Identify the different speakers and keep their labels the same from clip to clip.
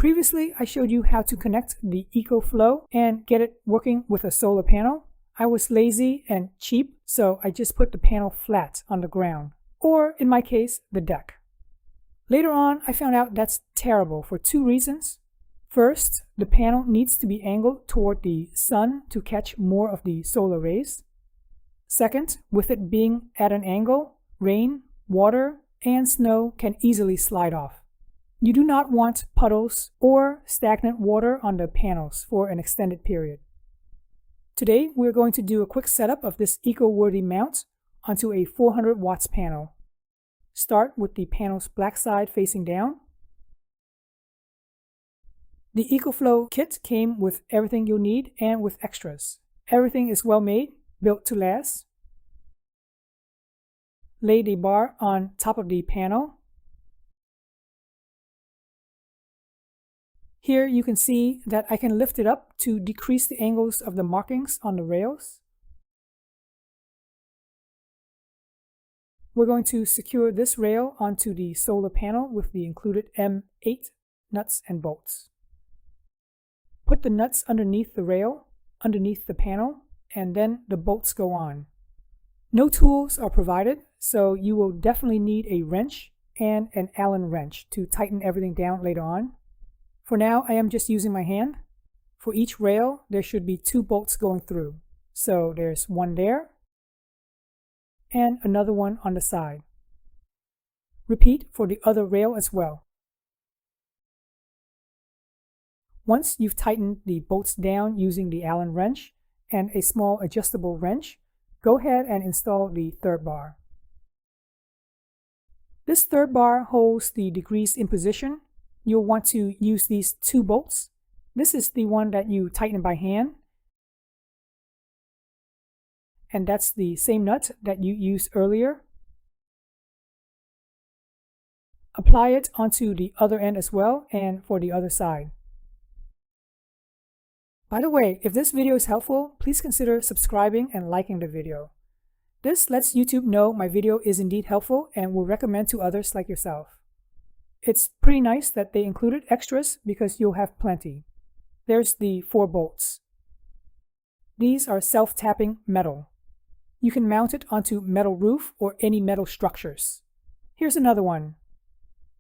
Speaker 1: Previously, I showed you how to connect the EcoFlow and get it working with a solar panel. I was lazy and cheap, so I just put the panel flat on the ground, or in my case, the deck. Later on, I found out that's terrible for two reasons. First, the panel needs to be angled toward the sun to catch more of the solar rays. Second, with it being at an angle, rain, water, and snow can easily slide off. You do not want puddles or stagnant water on the panels for an extended period. Today, we're going to do a quick setup of this eco-worthy mount onto a 400 watts panel. Start with the panel's black side facing down. The EcoFlow kit came with everything you'll need and with extras. Everything is well made, built to last. Lay the bar on top of the panel. Here you can see that I can lift it up to decrease the angles of the markings on the rails. We're going to secure this rail onto the solar panel with the included M8 nuts and bolts. Put the nuts underneath the rail, underneath the panel, and then the bolts go on. No tools are provided, so you will definitely need a wrench and an Allen wrench to tighten everything down later on. For now, I am just using my hand. For each rail, there should be 2 bolts going through. So there's one there and another one on the side. Repeat for the other rail as well. Once you've tightened the bolts down using the Allen wrench and a small adjustable wrench, go ahead and install the third bar. This third bar holds the degrees in position. You'll want to use these 2 bolts. This is the one that you tighten by hand. And that's the same nut that you used earlier. Apply it onto the other end as well and for the other side. By the way, if this video is helpful, please consider subscribing and liking the video. This lets YouTube know my video is indeed helpful and will recommend to others like yourself. It's pretty nice that they included extras because you'll have plenty. There's the 4 bolts. These are self-tapping metal. You can mount it onto metal roof or any metal structures. Here's another one.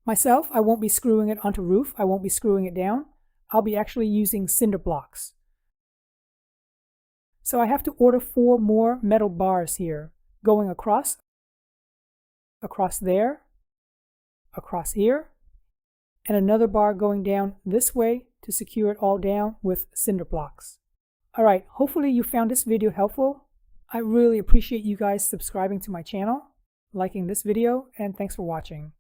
Speaker 1: Myself, I won't be screwing it onto roof. I won't be screwing it down. I'll be actually using cinder blocks. So I have to order 4 more metal bars here, going across there, across here, and another bar going down this way to secure it all down with cinder blocks. Alright, hopefully you found this video helpful. I really appreciate you guys subscribing to my channel, liking this video, and thanks for watching.